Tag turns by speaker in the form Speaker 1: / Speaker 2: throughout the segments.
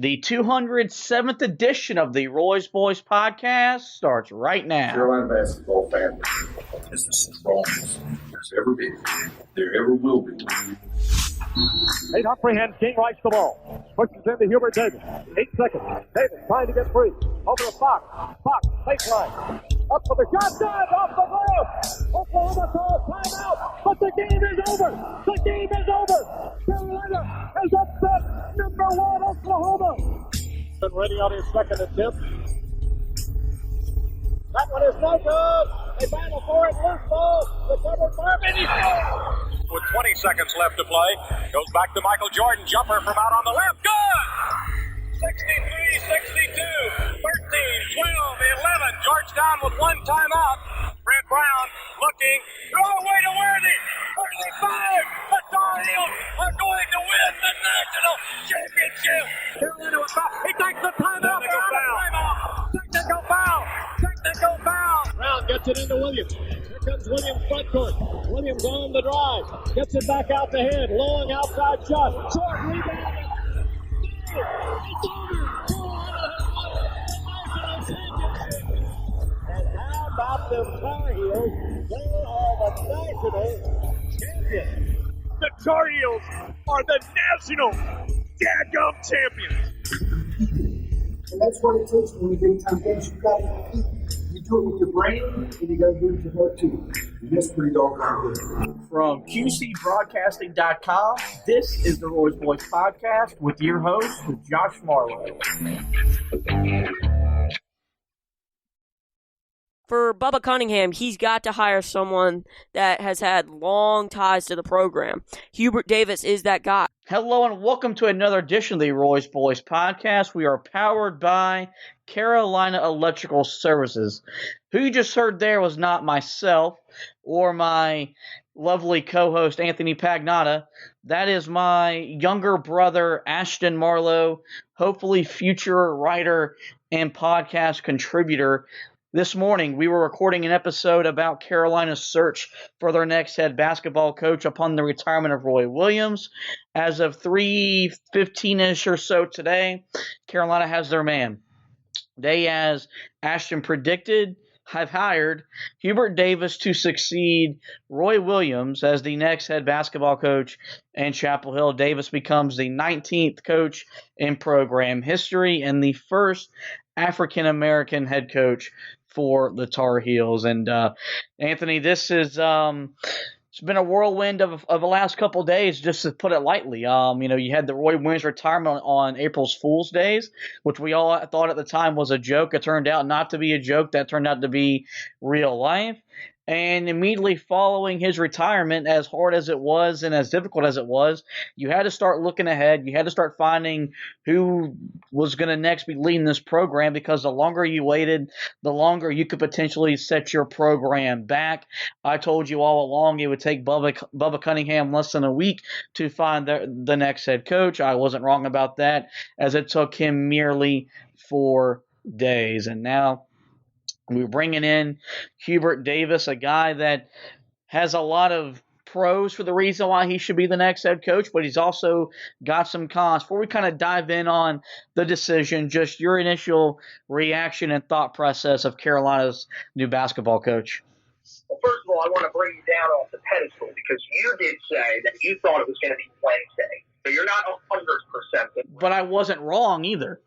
Speaker 1: The 207th edition of the Roy's Boys podcast starts right now.
Speaker 2: Carolina basketball family is the strongest there's ever been, there ever will be.
Speaker 3: Nate Humphrey hands King Rice the ball. Pushes into Hubert Davis. 8 seconds. Davis trying to get free. Over to Fox. Fox, baseline. Up for the shot. Good. Off the glass. Oklahoma calls timeout. But the game is over. The game is over. Carolina has upset number 1 Oklahoma. Been ready on his second attempt. That one is no good. They battle for it. Loose ball. Recovered Marvin. He scores.
Speaker 4: With 20 seconds left to play. Goes back to Michael Jordan. Jumper from out on the left. Good! 63, 62, 13, 12, 11. Georgetown with one timeout. Brent Brown looking. Throw away to Worthy. 35. The Tar Heels are going to win the national championship. Carolina with foul. He takes the timeout. Technical foul. Technical foul.
Speaker 3: Brown gets it into Williams. Comes Williams front court. Williams on the drive. Gets it back out the head. Long outside shot. Short rebound. It's over. And how about the Tar Heels? They are the national champions.
Speaker 4: The Tar Heels are the national dadgum champions.
Speaker 5: And that's what it takes when you big time games. You got to compete. You do it with your brain, and you got to do it with your heart too. And that's pretty doggone good.
Speaker 1: From QCBroadcasting.com, this is the Roy's Boys podcast with your host, Josh Marlowe.
Speaker 6: For Bubba Cunningham, he's got to hire someone that has had long ties to the program. Hubert Davis is that guy.
Speaker 1: Hello and welcome to another edition of the Roy's Boys podcast. We are powered by Carolina Electrical Services. Who you just heard there was not myself or my lovely co-host Anthony Pagnotta. That is my younger brother Ashton Marlowe, hopefully future writer and podcast contributor. This morning, we were recording an episode about Carolina's search for their next head basketball coach upon the retirement of Roy Williams. As of 3:15-ish or so today, Carolina has their man. They, as Ashton predicted, have hired Hubert Davis to succeed Roy Williams as the next head basketball coach in Chapel Hill. Davis becomes the 19th coach in program history and the first African-American head coach for the Tar Heels. And Anthony, this is it's been a whirlwind of the last couple of days, just to put it lightly. You had the Roy Williams retirement on April's Fool's Days, which we all thought at the time was a joke. It turned out not to be a joke. That turned out to be real life. And immediately following his retirement, as hard as it was and as difficult as it was, you had to start looking ahead. You had to start finding who was going to next be leading this program, because the longer you waited, the longer you could potentially set your program back. I told you all along it would take Bubba Cunningham less than a week to find the next head coach. I wasn't wrong about that, as it took him merely 4 days. And now we're bringing in Hubert Davis, a guy that has a lot of pros for the reason why he should be the next head coach, but he's also got some cons. Before we kind of dive in on the decision, just your initial reaction and thought process of Carolina's new basketball coach.
Speaker 7: Well, first of all, I want to bring you down off the pedestal, because you did say that you thought it was going to be Wednesday. So you're not 100%.
Speaker 1: But I wasn't wrong either.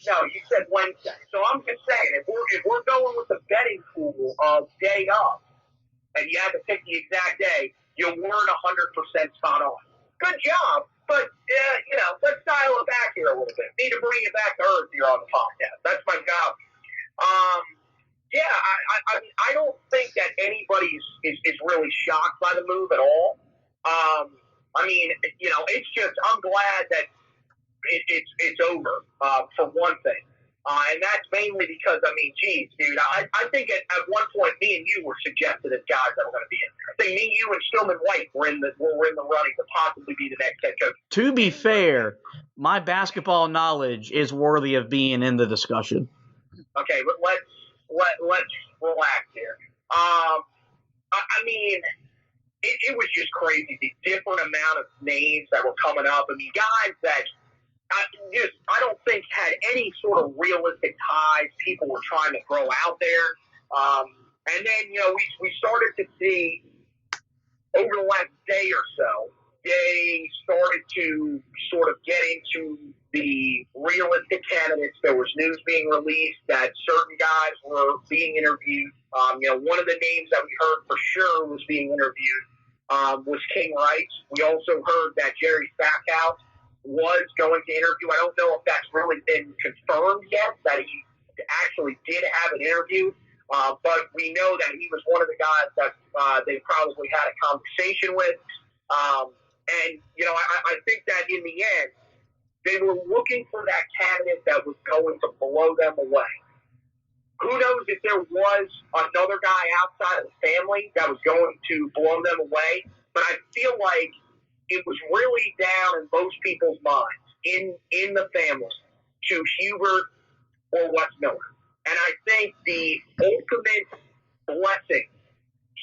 Speaker 7: No, you said Wednesday. So I'm just saying, if we're going with the betting pool of day up, and you had to pick the exact day, you weren't 100% spot on. Good job, but let's dial it back here a little bit. Need to bring it back to earth here on the podcast. That's my job. I don't think that anybody is really shocked by the move at all. It's just, I'm glad that it's over, for one thing. And that's mainly because, dude, I think at one point me and you were suggested as guys that were going to be in there. I think me, you, and Stillman White were in the running to possibly be the next head coach.
Speaker 1: To be fair, my basketball knowledge is worthy of being in the discussion.
Speaker 7: Okay, but let's relax here. It was just crazy, the different amount of names that were coming up. Guys that any sort of realistic ties people were trying to throw out there. And then, we started to see over the last day or so, they started to sort of get into the realistic candidates. There was news being released that certain guys were being interviewed. One of the names that we heard for sure was being interviewed was King Rice. We also heard that Jerry Stackhouse was going to interview. I don't know if that's really been confirmed yet, that he actually did have an interview. But we know that he was one of the guys that they probably had a conversation with. I think that in the end, they were looking for that candidate that was going to blow them away. Who knows if there was another guy outside of the family that was going to blow them away, but I feel like it was really down in most people's minds, in the family, to Hubert or Wes Miller. And I think the ultimate blessing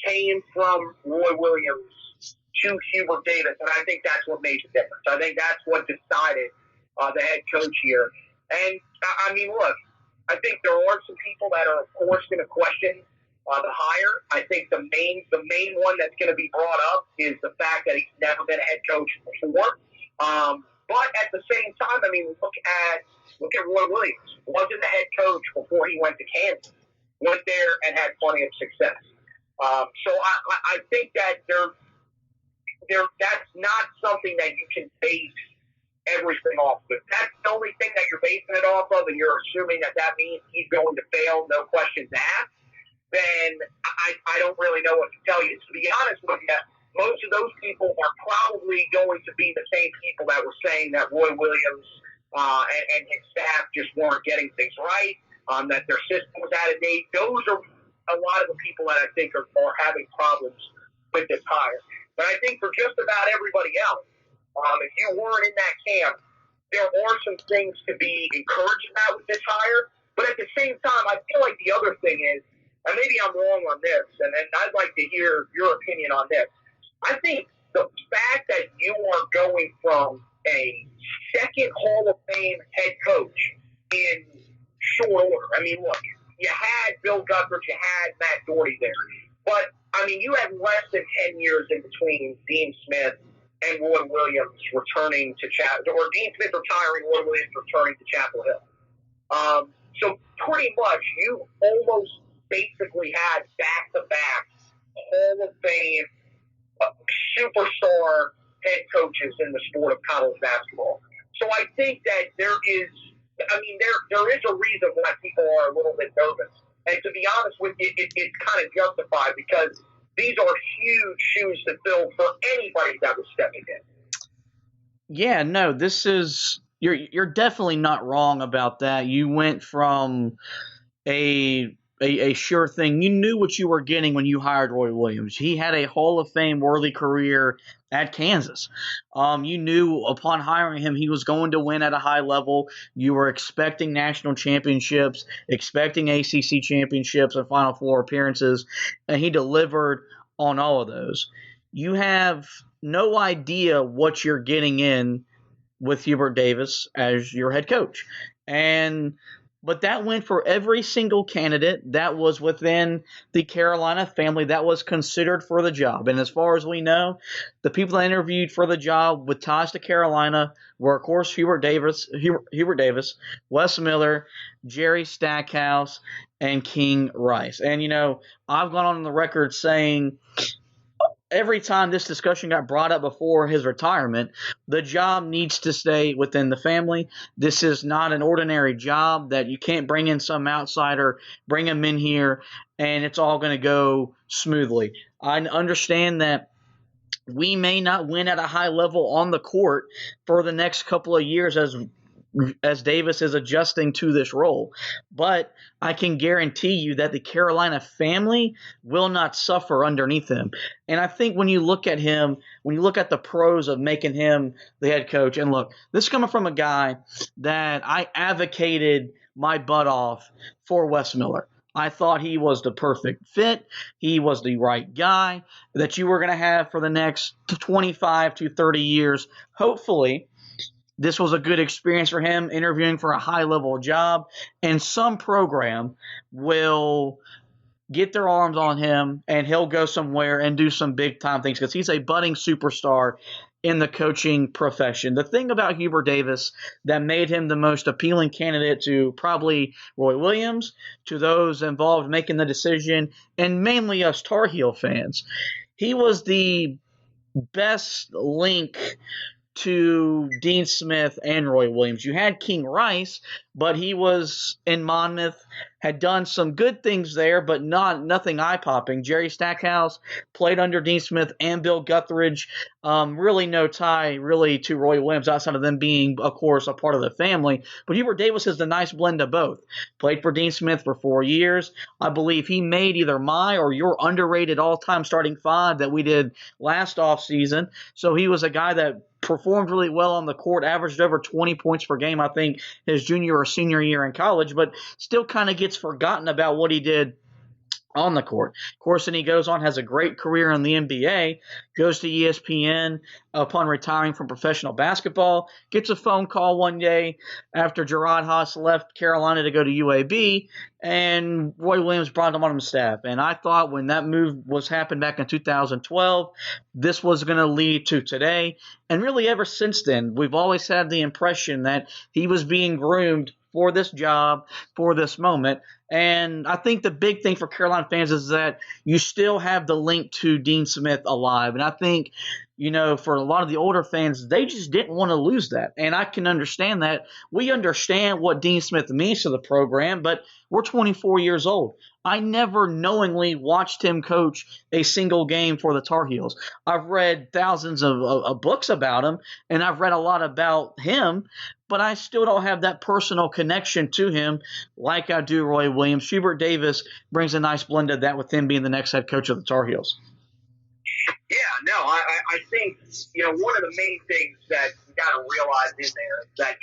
Speaker 7: came from Roy Williams to Hubert Davis, and I think that's what made the difference. I think that's what decided the head coach here. And, I mean, look, I think there are some people that are, of course, going to question the hire. I think the main one that's going to be brought up is the fact that he's never been a head coach before. But at the same time, I mean, look at Roy Williams. Wasn't a head coach before he went to Kansas. Went there and had plenty of success. So I think that that's not something that you can base everything off of. If that's the only thing that you're basing it off of, and you're assuming that means he's going to fail, no questions asked, then I don't really know what to tell you. To be honest with you, most of those people are probably going to be the same people that were saying that Roy Williams and his staff just weren't getting things right, that their system was out of date. Those are a lot of the people that I think are having problems with this hire. But I think for just about everybody else, if you weren't in that camp, there are some things to be encouraged about with this hire. But at the same time, I feel like the other thing is, and maybe I'm wrong on this, and I'd like to hear your opinion on this. I think the fact that you are going from a second Hall of Fame head coach in short order. I mean, look, you had Bill Guthridge, you had Matt Doherty there. But, I mean, you had less than 10 years in between Dean Smith and Roy Williams returning to or Dean Smith retiring, Roy Williams returning to Chapel Hill. So pretty much you almost basically had back-to-back Hall of Fame superstar head coaches in the sport of college basketball. So I think that there is a reason why people are a little bit nervous. And to be honest with you, it's kind of justified because these are huge shoes to fill for anybody that was stepping in.
Speaker 1: Yeah, no, this is you're definitely not wrong about that. You went from a sure thing. You knew what you were getting when you hired Roy Williams. He had a Hall of Fame worthy career at Kansas. You knew upon hiring him he was going to win at a high level. You were expecting national championships, expecting ACC championships and Final Four appearances, and he delivered on all of those. You have no idea what you're getting in with Hubert Davis as your head coach. But that went for every single candidate that was within the Carolina family that was considered for the job. And as far as we know, the people that interviewed for the job with ties to Carolina were, of course, Hubert Davis, Wes Miller, Jerry Stackhouse, and King Rice. And, I've gone on the record saying every time this discussion got brought up before his retirement, the job needs to stay within the family. This is not an ordinary job that you can't bring in some outsider, bring him in here, and it's all going to go smoothly. I understand that we may not win at a high level on the court for the next couple of years as Davis is adjusting to this role. But I can guarantee you that the Carolina family will not suffer underneath him. And I think when you look at him, when you look at the pros of making him the head coach, and look, this is coming from a guy that I advocated my butt off for Wes Miller. I thought he was the perfect fit. He was the right guy that you were going to have for the next 25 to 30 years, hopefully. this was a good experience for him interviewing for a high-level job, and some program will get their arms on him, and he'll go somewhere and do some big-time things because he's a budding superstar in the coaching profession. The thing about Hubert Davis that made him the most appealing candidate to probably Roy Williams, to those involved making the decision, and mainly us Tar Heel fans, he was the best link to Dean Smith and Roy Williams. You had King Rice, but he was in Monmouth, had done some good things there, but nothing eye-popping. Jerry Stackhouse played under Dean Smith and Bill Guthridge. Really no tie really to Roy Williams outside of them being, of course, a part of the family. But Hubert Davis is the nice blend of both. Played for Dean Smith for 4 years. I believe he made either my or your underrated all-time starting five that we did last offseason. So he was a guy that performed really well on the court, averaged over 20 points per game, I think, his junior or senior year in college, but still kind of gets forgotten about what he did on the court. Of course, then he goes on, has a great career in the NBA, goes to ESPN upon retiring from professional basketball, gets a phone call one day after Gerard Haas left Carolina to go to UAB, and Roy Williams brought him on his staff. And I thought when that move was happened back in 2012, this was going to lead to today. And really ever since then, we've always had the impression that he was being groomed for this job, for this moment. And I think the big thing for Carolina fans is that you still have the link to Dean Smith alive. And I think, for a lot of the older fans, they just didn't want to lose that. And I can understand that. We understand what Dean Smith means to the program, but we're 24 years old. I never knowingly watched him coach a single game for the Tar Heels. I've read thousands of books about him, and I've read a lot about him, but I still don't have that personal connection to him like I do Roy Williams. Hubert Davis brings a nice blend of that with him being the next head coach of the Tar Heels.
Speaker 7: Yeah, no, I think, one of the main things that you got to realize in there is that,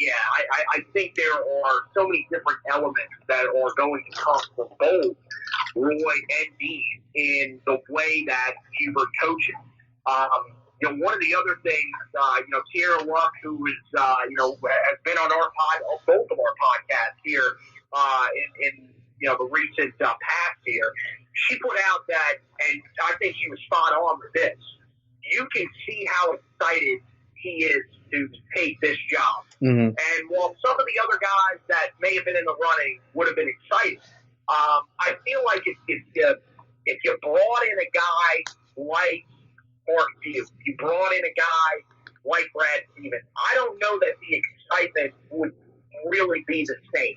Speaker 7: I think there are so many different elements that are going to come from both Roy and Dean in the way that Hubert coaches. One of the other things, Tierra Luck, who is, has been on both of our podcasts here in the recent past here, she put out that, and I think she was spot on with this, you can see how excited he is to take this job. Mm-hmm. And while some of the other guys that may have been in the running would have been excited, I feel like if you brought in a guy like Mark Few, you brought in a guy like Brad Stevens, I don't know that the excitement would really be the same.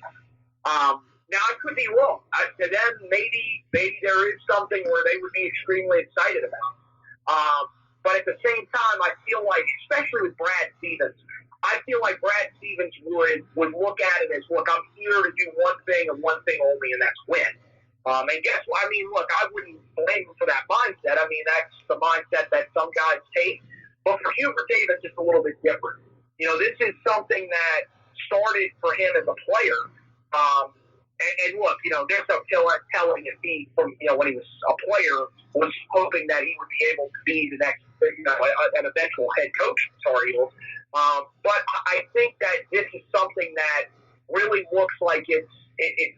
Speaker 7: Now, I could be wrong. To them, maybe there is something where they would be extremely excited about. But at the same time, I feel like, especially with Brad Stevens, I feel like Brad Stevens would look at it as, look, I'm here to do one thing and one thing only, and that's win. And guess what? I mean, look, I wouldn't blame him for that mindset. I mean, that's the mindset that some guys take. But for Hubert Davis, it's a little bit different. This is something that started for him as a player. And look, there's no telling if he, when he was a player, was hoping that he would be able to be the next, an eventual head coach of Tar Heels. But I think that this is something that really looks like it's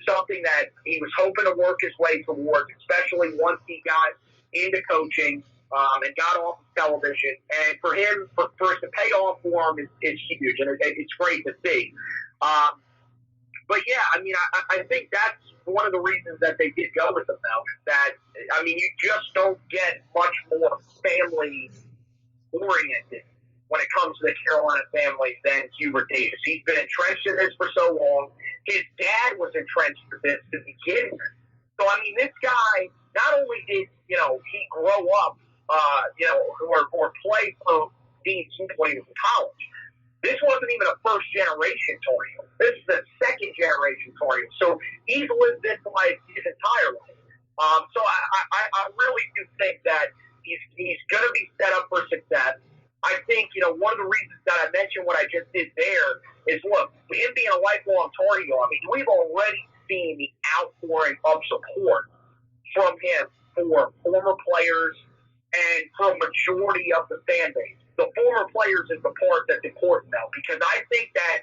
Speaker 7: something that he was hoping to work his way towards, especially once he got into coaching and got off of television. And for him, for it to pay off for him is huge, and it's great to see. But yeah, I mean, I think that's one of the reasons that they did go with him now. That, I mean, you just don't get much more family oriented when it comes to the Carolina family than Hubert Davis. He's been entrenched in this for so long. His dad was entrenched in this to begin with. So I mean, this guy, not only did he grow up, or play for Dean Smith when he was in college. This wasn't even a first-generation Tar Heel. This is a second-generation Tar Heel. So he's lived this life his entire life. So I really do think that he's going to be set up for success. I think, one of the reasons that I mentioned what I just did there is, look, him being a lifelong Tar Heel, I mean, we've already seen the outpouring of support from him for former players and for a majority of the fan base. The former players is the part that's important, though, because I think that